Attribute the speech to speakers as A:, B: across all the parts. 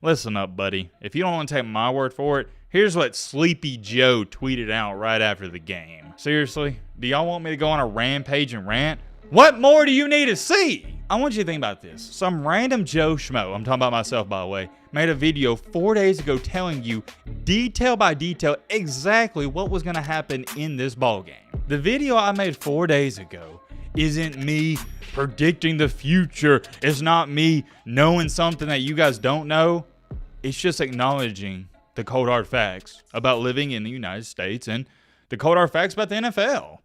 A: Listen up, buddy. If you don't want to take my word for it, here's what Sleepy Joe tweeted out right after the game. Seriously? Do y'all want me to go on a rampage and rant? What more do you need to see? I want you to think about this. Some random Joe Schmo, I'm talking about myself by the way, made a video 4 days ago telling you detail by detail exactly what was going to happen in this ball game. The video I made 4 days ago isn't me predicting the future. It's not me knowing something that you guys don't know. It's just acknowledging the cold hard facts about living in the United States and the cold hard facts about the NFL.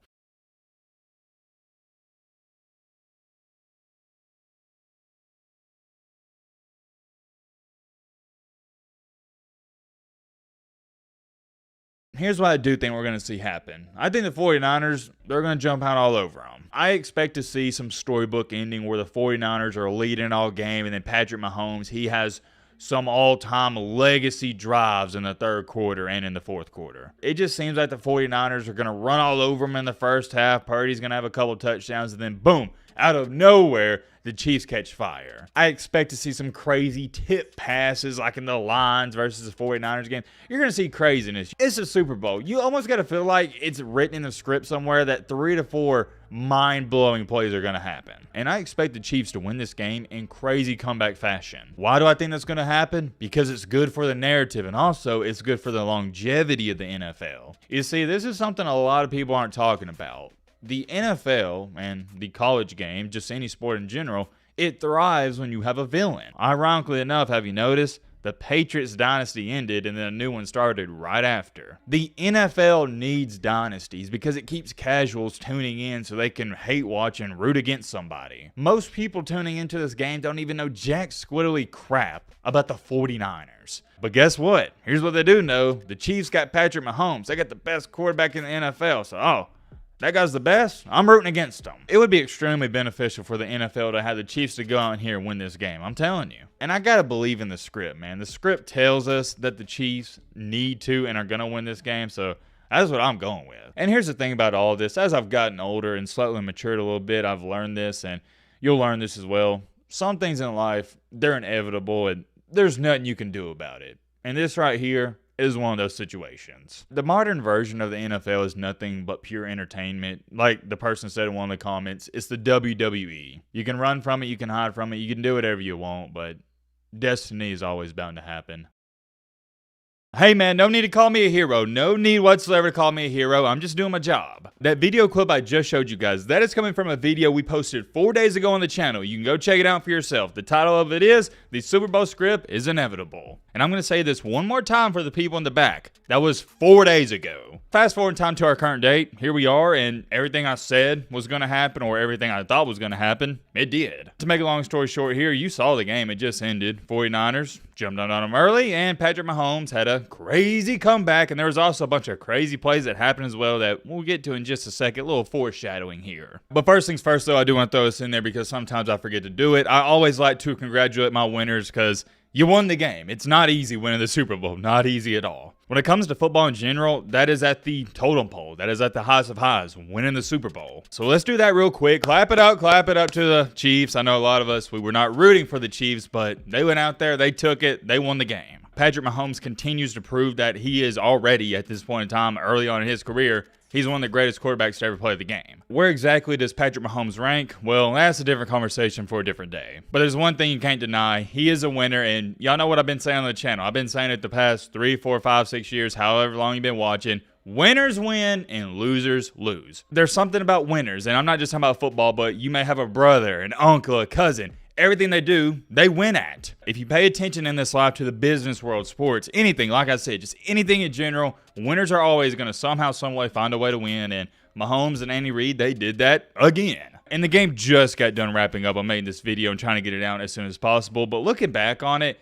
A: Here's what I do think we're going to see happen. I think the 49ers, they're going to jump out all over them. I expect to see some storybook ending where the 49ers are leading all game and then Patrick Mahomes, he has some all-time legacy drives in the third quarter and in the fourth quarter. It just seems like the 49ers are going to run all over them in the first half. Purdy's going to have a couple touchdowns and then boom, out of nowhere, the Chiefs catch fire. I expect to see some crazy tip passes like in the Lions versus the 49ers game. You're going to see craziness. It's a Super Bowl. You almost got to feel like it's written in the script somewhere that 3 to 4 mind-blowing plays are going to happen. And I expect the Chiefs to win this game in crazy comeback fashion. Why do I think that's going to happen? Because it's good for the narrative and also it's good for the longevity of the NFL. You see, this is something a lot of people aren't talking about. The NFL and the college game, just any sport in general, it thrives when you have a villain. Ironically enough, have you noticed? The Patriots dynasty ended and then a new one started right after. The NFL needs dynasties because it keeps casuals tuning in so they can hate watch and root against somebody. Most people tuning into this game don't even know jack squiddly crap about the 49ers. But guess what? Here's what they do know. The Chiefs got Patrick Mahomes. They got the best quarterback in the NFL. So, that guy's the best. I'm rooting against him. It would be extremely beneficial for the NFL to have the Chiefs to go out here and win this game. I'm telling you. And I got to believe in the script, man. The script tells us that the Chiefs need to and are going to win this game. So that's what I'm going with. And here's the thing about all of this. As I've gotten older and slightly matured a little bit, I've learned this and you'll learn this as well. Some things in life, they're inevitable and there's nothing you can do about it. And this right here is one of those situations. The modern version of the NFL is nothing but pure entertainment. Like the person said in one of the comments, it's the WWE. You can run from it, you can hide from it, you can do whatever you want, but destiny is always bound to happen. Hey man, no need to call me a hero. No need whatsoever to call me a hero. I'm just doing my job. That video clip I just showed you guys, that is coming from a video we posted 4 days ago on the channel. You can go check it out for yourself. The title of it is, The Super Bowl Script is Inevitable. And I'm going to say this one more time for the people in the back. That was 4 days ago. Fast forward time to our current date. Here we are, and everything I said was going to happen, or everything I thought was going to happen, it did. To make a long story short here, you saw the game. It just ended. 49ers jumped on them early, and Patrick Mahomes had a crazy comeback, and there was also a bunch of crazy plays that happened as well that we'll get to in just a second. A little foreshadowing here. But first things first, though, I do want to throw this in there because sometimes I forget to do it. I always like to congratulate my winners because you won the game. It's not easy winning the Super Bowl. Not easy at all. When it comes to football in general, that is at the totem pole. That is at the highest of highs, winning the Super Bowl. So let's do that real quick. Clap it up to the Chiefs. I know a lot of us, we were not rooting for the Chiefs, but they went out there, they took it, they won the game. Patrick Mahomes continues to prove that he is already, at this point in time, early on in his career, he's one of the greatest quarterbacks to ever play the game. Where exactly does Patrick Mahomes rank? Well, that's a different conversation for a different day. But there's one thing you can't deny. He is a winner, and y'all know what I've been saying on the channel. I've been saying it the past 3, 4, 5, 6 years, however long you've been watching. Winners win and losers lose. There's something about winners, and I'm not just talking about football, but you may have a brother, an uncle, a cousin. Everything they do, they win at. If you pay attention in this life to the business world, sports, anything, like I said, just anything in general, winners are always going to somehow, some way find a way to win. And Mahomes and Andy Reid, they did that again. And the game just got done wrapping up. I'm making this video and trying to get it out as soon as possible. But looking back on it,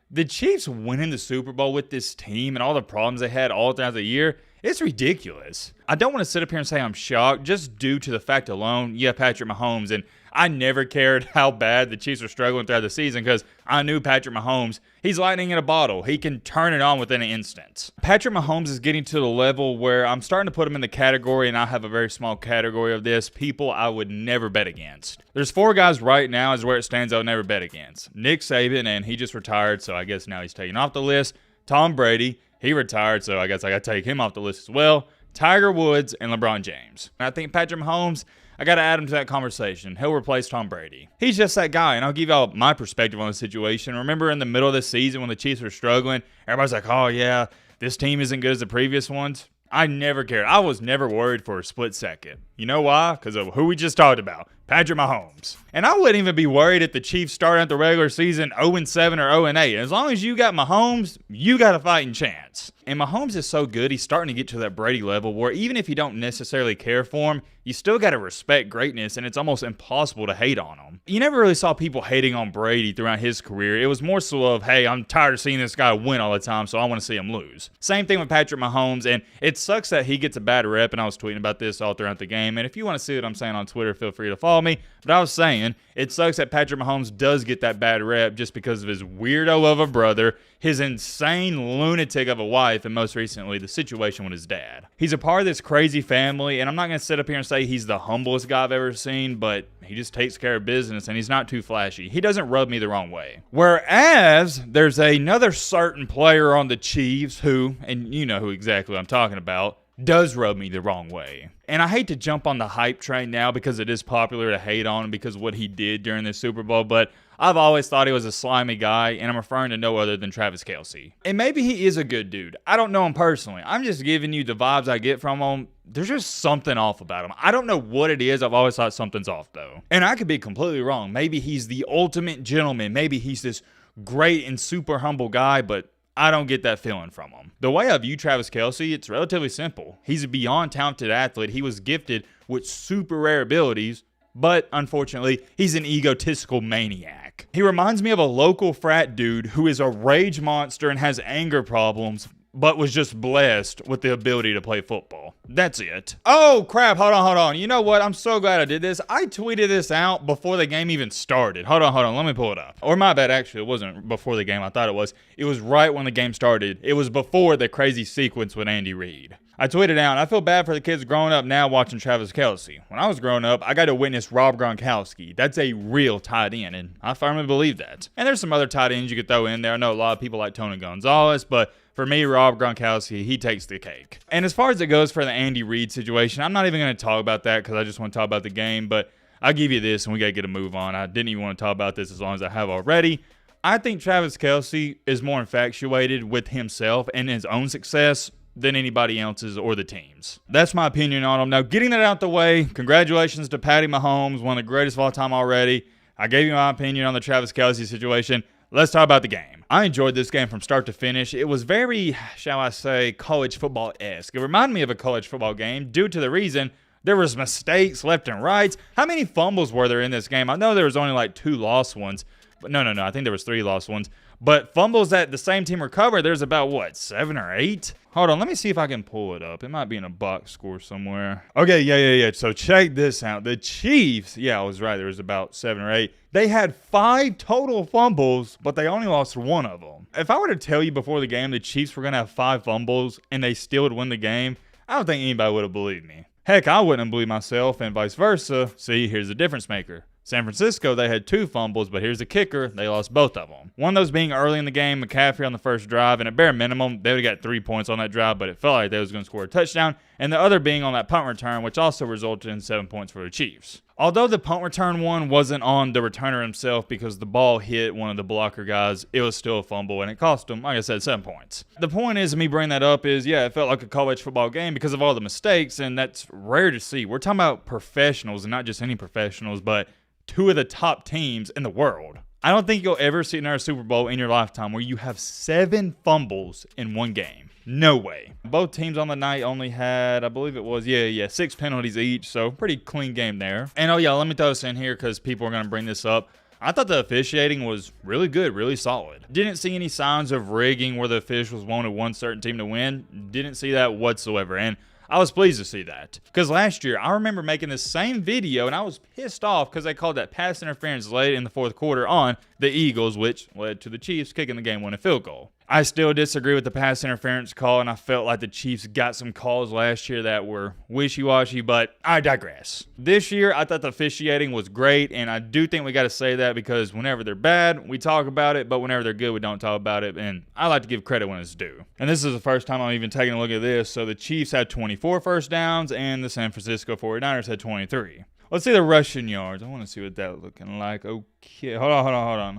A: the Chiefs winning the Super Bowl with this team and all the problems they had all throughout the year, It's ridiculous. I don't want to sit up here and say I'm shocked just due to the fact alone, yeah, Patrick Mahomes, and I never cared how bad the Chiefs were struggling throughout the season because I knew Patrick Mahomes, he's lightning in a bottle. He can turn it on within an instant. Patrick Mahomes is getting to the level where I'm starting to put him in the category, and I have a very small category of this, people I would never bet against. There's 4 guys right now is where it stands I would never bet against. Nick Saban, and he just retired, so I guess now he's taken off the list. Tom Brady, he retired, so I guess I got to take him off the list as well. Tiger Woods and LeBron James. And I think Patrick Mahomes, I got to add him to that conversation. He'll replace Tom Brady. He's just that guy, and I'll give y'all my perspective on the situation. Remember in the middle of the season when the Chiefs were struggling, everybody's like, oh yeah, this team isn't good as the previous ones. I never cared. I was never worried for a split second. You know why? Because of who we just talked about, Patrick Mahomes. And I wouldn't even be worried if the Chiefs started out the regular season 0-7 or 0-8. As long as you got Mahomes, you got a fighting chance. And Mahomes is so good, he's starting to get to that Brady level where even if you don't necessarily care for him, you still got to respect greatness, and it's almost impossible to hate on him. You never really saw people hating on Brady throughout his career. It was more so of, hey, I'm tired of seeing this guy win all the time, so I want to see him lose. Same thing with Patrick Mahomes, and it sucks that he gets a bad rep, and I was tweeting about this all throughout the game, and if you want to see what I'm saying on Twitter, feel free to follow me. But I was saying, it sucks that Patrick Mahomes does get that bad rep just because of his weirdo of a brother, his insane lunatic of a wife, and most recently, the situation with his dad. He's a part of this crazy family, and I'm not going to sit up here and say he's the humblest guy I've ever seen, but he just takes care of business, and he's not too flashy. He doesn't rub me the wrong way. Whereas, there's another certain player on the Chiefs who, and you know who exactly I'm talking about, does rub me the wrong way. And I hate to jump on the hype train now because it is popular to hate on him because of what he did during the Super Bowl, but I've always thought he was a slimy guy, and I'm referring to no other than Travis Kelce. And maybe he is a good dude. I don't know him personally. I'm just giving you the vibes I get from him. There's just something off about him. I don't know what it is. I've always thought something's off, though. And I could be completely wrong. Maybe he's the ultimate gentleman. Maybe he's this great and super humble guy, but I don't get that feeling from him. The way I view Travis Kelce, it's relatively simple. He's a beyond talented athlete. He was gifted with super rare abilities, but unfortunately, he's an egotistical maniac. He reminds me of a local frat dude who is a rage monster and has anger problems, but was just blessed with the ability to play football. That's it. Oh, crap. Hold on. You know what? I'm so glad I did this. I tweeted this out before the game even started. Hold on. Let me pull it up. Or my bad, actually. It wasn't before the game. I thought it was. It was right when the game started. It was before the crazy sequence with Andy Reid. I tweeted out, I feel bad for the kids growing up now watching Travis Kelce. When I was growing up, I got to witness Rob Gronkowski. That's a real tight end, and I firmly believe that. And there's some other tight ends you could throw in there. I know a lot of people like Tony Gonzalez, but for me, Rob Gronkowski, he takes the cake. And as far as it goes for the Andy Reid situation, I'm not even going to talk about that because I just want to talk about the game, but I'll give you this, and we got to get a move on. I didn't even want to talk about this as long as I have already. I think Travis Kelce is more infatuated with himself and his own success than anybody else's or the team's. That's my opinion on him. Now, getting that out the way, congratulations to Patty Mahomes, one of the greatest of all time already. I gave you my opinion on the Travis Kelce situation. Let's talk about the game. I enjoyed this game from start to finish. It was very, shall I say, college football-esque. It reminded me of a college football game due to the reason there was mistakes left and right. How many fumbles were there in this game? I know there was only like 2 lost ones. But no. I think there was 3 lost ones. But fumbles that the same team recovered, there's about, what, 7 or 8? Hold on, let me see if I can pull it up. It might be in a box score somewhere. Okay, yeah. So check this out. The Chiefs, yeah, I was right. There was about 7 or 8. They had 5 total fumbles, but they only lost 1 of them. If I were to tell you before the game the Chiefs were going to have 5 fumbles and they still would win the game, I don't think anybody would have believed me. Heck, I wouldn't believe myself, and vice versa. See, here's the difference maker. San Francisco, they had 2 fumbles, but here's the kicker. They lost both of them. One of those being early in the game, McCaffrey on the first drive, and at bare minimum, they would have got 3 points on that drive, but it felt like they was going to score a touchdown, and the other being on that punt return, which also resulted in 7 points for the Chiefs. Although the punt return one wasn't on the returner himself because the ball hit one of the blocker guys, it was still a fumble, and it cost them, like I said, 7 points. The point is, me bringing that up is, yeah, it felt like a college football game because of all the mistakes, and that's rare to see. We're talking about professionals, and not just any professionals, but 2 of the top teams in the world. I don't think you'll ever see another Super Bowl in your lifetime where you have 7 fumbles in one game. No way. Both teams on the night only had, I believe it was, 6 penalties each, so pretty clean game there. And oh yeah, let me throw this in here because people are going to bring this up. I thought the officiating was really good, really solid. Didn't see any signs of rigging where the officials wanted one certain team to win. Didn't see that whatsoever. And I was pleased to see that. Because last year, I remember making the same video and I was pissed off because they called that pass interference late in the fourth quarter on the Eagles, which led to the Chiefs kicking the game-winning field goal. I still disagree with the pass interference call, and I felt like the Chiefs got some calls last year that were wishy-washy, but I digress. This year, I thought the officiating was great, and I do think we got to say that because whenever they're bad, we talk about it, but whenever they're good, we don't talk about it, and I like to give credit when it's due. And this is the first time I'm even taking a look at this, so the Chiefs had 24 first downs, and the San Francisco 49ers had 23. Let's see the rushing yards. I want to see what that's looking like. Okay, hold on.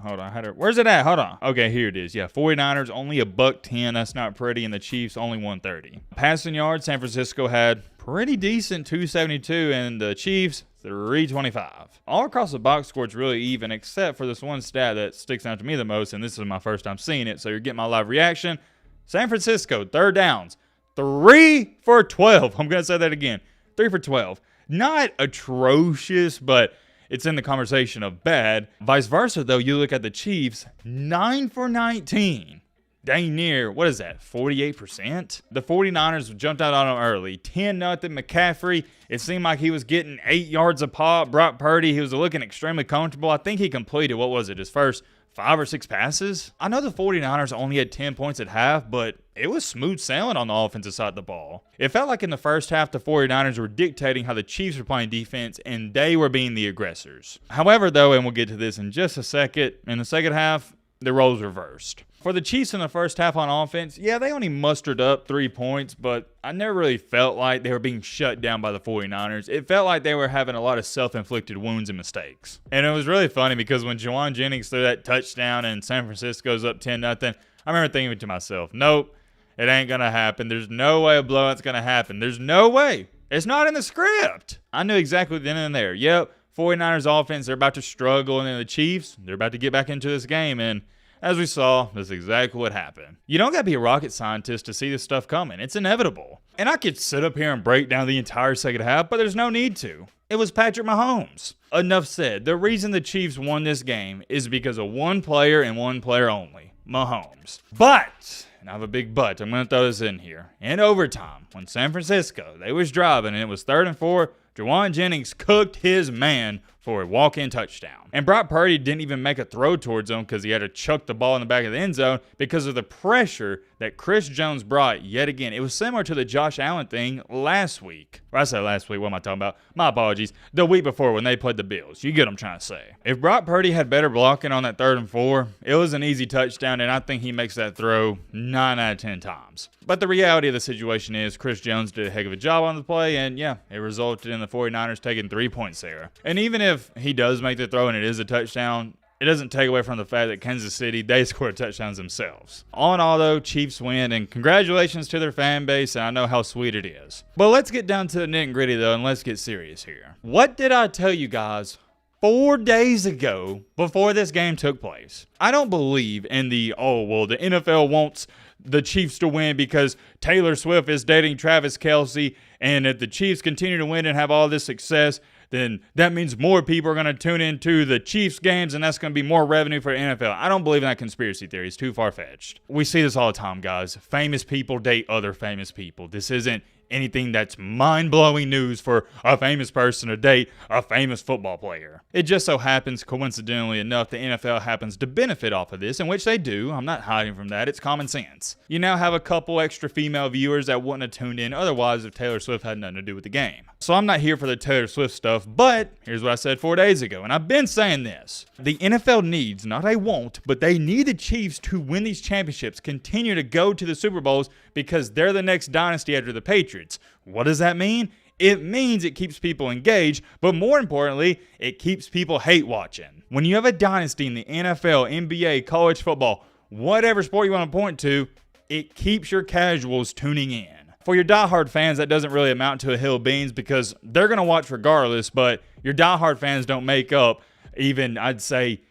A: Where's it at? Hold on. Okay, here it is. Yeah, 49ers only $110. That's not pretty, and the Chiefs only 130. Passing yards, San Francisco had pretty decent 272, and the Chiefs 325. All across the box score, it's really even, except for this one stat that sticks out to me the most, and this is my first time seeing it, so you're getting my live reaction. San Francisco, third downs, 3 for 12. I'm going to say that again. 3 for 12. Not atrocious, but it's in the conversation of bad. Vice versa, though, you look at the Chiefs, 9 for 19. Dang near, what is that, 48%? The 49ers jumped out on them early. 10-0 McCaffrey. It seemed like he was getting 8 yards a pop. Brock Purdy, he was looking extremely comfortable. I think he completed, what was it, his first 5 or 6 passes? I know the 49ers only had 10 points at half, but it was smooth sailing on the offensive side of the ball. It felt like in the first half, the 49ers were dictating how the Chiefs were playing defense, and they were being the aggressors. However, though, and we'll get to this in just a second, in the second half, the roles reversed. For the Chiefs in the first half on offense, yeah, they only mustered up 3 points, but I never really felt like they were being shut down by the 49ers. It felt like they were having a lot of self-inflicted wounds and mistakes. And it was really funny because when Jauan Jennings threw that touchdown and San Francisco's up 10-0, I remember thinking to myself, nope, it ain't going to happen. There's no way a blowout's going to happen. There's no way. It's not in the script. I knew exactly then and there. Yep, 49ers offense, they're about to struggle, and then the Chiefs, they're about to get back into this game, and as we saw, that's exactly what happened. You don't got to be a rocket scientist to see this stuff coming. It's inevitable. And I could sit up here and break down the entire second half, but there's no need to. It was Patrick Mahomes. Enough said. The reason the Chiefs won this game is because of one player and one player only, Mahomes. But, and I have a big but, I'm going to throw this in here. In overtime, when San Francisco, they was driving and it was 3rd and 4, Jauan Jennings cooked his man for a walk-in touchdown. And Brock Purdy didn't even make a throw towards him because he had to chuck the ball in the back of the end zone because of the pressure that Chris Jones brought yet again. It was similar to the Josh Allen thing last week. Or I said last week, what am I talking about? My apologies. The week before when they played the Bills. You get what I'm trying to say. If Brock Purdy had better blocking on that 3rd and 4, it was an easy touchdown, and I think he makes that throw 9 out of 10 times. But the reality of the situation is Chris Jones did a heck of a job on the play, and yeah, it resulted in the 49ers taking 3 points there. And even if he does make the throw and it is a touchdown, it doesn't take away from the fact that Kansas City, they scored touchdowns themselves. All in all, though, Chiefs win, and congratulations to their fan base, and I know how sweet it is. But let's get down to the nitty-gritty, though, and let's get serious here. What did I tell you guys 4 days ago before this game took place? I don't believe in the NFL wants the Chiefs to win because Taylor Swift is dating Travis Kelce, and if the Chiefs continue to win and have all this success, then that means more people are going to tune into the Chiefs games, and that's going to be more revenue for the NFL. I don't believe in that conspiracy theory. It's too far-fetched. We see this all the time, guys. Famous people date other famous people. This isn't anything that's mind-blowing news for a famous person to date a famous football player. It just so happens, coincidentally enough, the NFL happens to benefit off of this, in which they do. I'm not hiding from that. It's common sense. You now have a couple extra female viewers that wouldn't have tuned in otherwise if Taylor Swift had nothing to do with the game. So I'm not here for the Taylor Swift stuff, but here's what I said 4 days ago, and I've been saying this. The NFL needs, not they won't, but they need the Chiefs to win these championships, continue to go to the Super Bowls, because they're the next dynasty after the Patriots. What does that mean? It means it keeps people engaged, but more importantly, it keeps people hate watching. When you have a dynasty in the NFL, NBA, college football, whatever sport you want to point to, it keeps your casuals tuning in. For your diehard fans, that doesn't really amount to a hill of beans because they're going to watch regardless, but your diehard fans don't make up even, I'd say,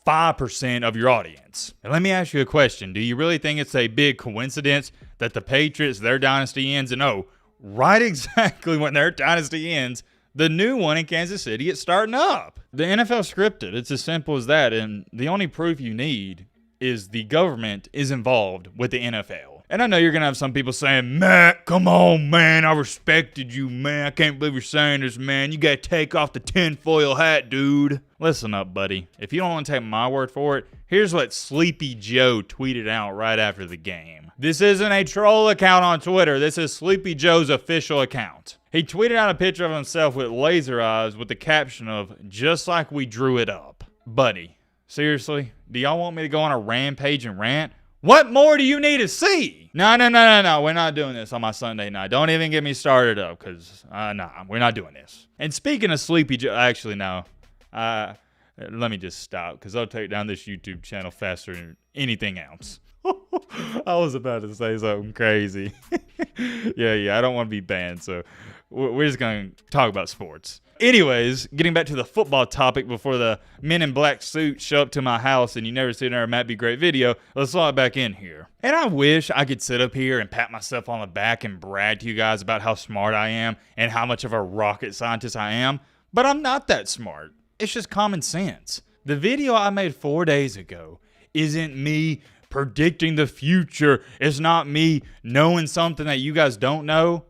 A: 5% of your audience. And let me ask you a question. Do you really think it's a big coincidence that the Patriots, their dynasty ends, and right exactly when their dynasty ends, The new one in Kansas City, it's starting up. The NFL scripted. It's as simple as that. And the only proof you need is the government is involved with the NFL. And I know you're going to have some people saying, Matt, come on, man. I respected you, man. I can't believe you're saying this, man. You got to take off the tinfoil hat, dude. Listen up, buddy. If you don't want to take my word for it, here's what Sleepy Joe tweeted out right after the game. This isn't a troll account on Twitter. This is Sleepy Joe's official account. He tweeted out a picture of himself with laser eyes with the caption of, just like we drew it up. Buddy, seriously? Do y'all want me to go on a rampage and rant? What more do you need to see? No. We're not doing this on my Sunday night. Don't even get me started up, because, we're not doing this. And speaking of Sleepy Joe, actually, no. Let me just stop, because I'll take down this YouTube channel faster than anything else. I was about to say something crazy. Yeah, I don't want to be banned, so we're just going to talk about sports. Anyways, getting back to the football topic before the men in black suits show up to my house and you never see another Matt Be Great video, let's log back in here. And I wish I could sit up here and pat myself on the back and brag to you guys about how smart I am and how much of a rocket scientist I am, but I'm not that smart. It's just common sense. The video I made 4 days ago isn't me predicting the future. It's not me knowing something that you guys don't know.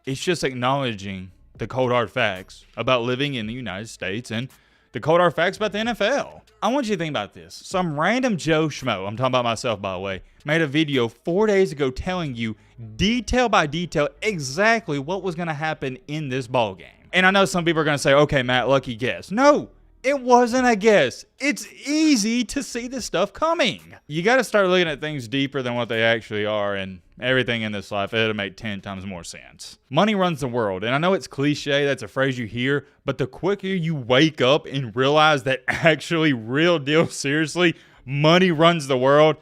A: It's just acknowledging the cold hard facts about living in the United States and the cold hard facts about the NFL. I want you to think about this. Some random Joe Schmo, I'm talking about myself by the way, made a video 4 days ago telling you detail by detail exactly what was going to happen in this ball game. And I know some people are going to say, okay, Matt, lucky guess. No, it wasn't a guess. It's easy to see this stuff coming. You got to start looking at things deeper than what they actually are, and everything in this life, it'll make 10 times more sense. Money runs the world, and I know it's cliche, that's a phrase you hear, but the quicker you wake up and realize that actually, real deal, seriously, money runs the world,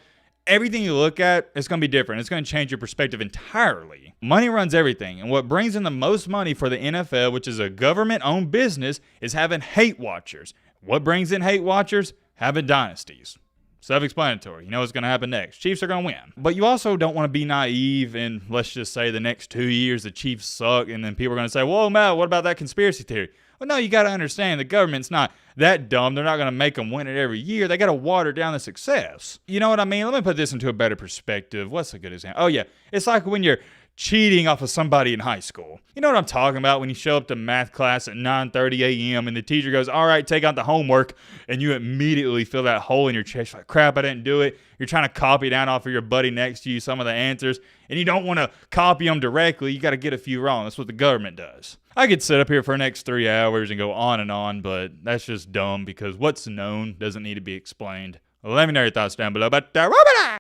A: everything you look at, it's going to be different. It's going to change your perspective entirely. Money runs everything, and what brings in the most money for the NFL, which is a government-owned business, is having hate watchers. What brings in hate watchers? Having dynasties. Self-explanatory. You know what's going to happen next. Chiefs are going to win. But you also don't want to be naive and let's just say the next 2 years the Chiefs suck and then people are going to say, whoa, Matt, what about that conspiracy theory? Well, no, you got to understand the government's not that dumb. They're not going to make them win it every year. They got to water down the success. You know what I mean? Let me put this into a better perspective. What's a good example? Oh, yeah. It's like when you're cheating off of somebody in high school. You know what I'm talking about when you show up to math class at 9:30 a.m. and the teacher goes, all right, take out the homework, and you immediately feel that hole in your chest like, crap, I didn't do it. You're trying to copy down off of your buddy next to you some of the answers, and you don't want to copy them directly. You got to get a few wrong. That's what the government does. I could sit up here for the next 3 hours and go on, but that's just dumb because what's known doesn't need to be explained. Let me know your thoughts down below. But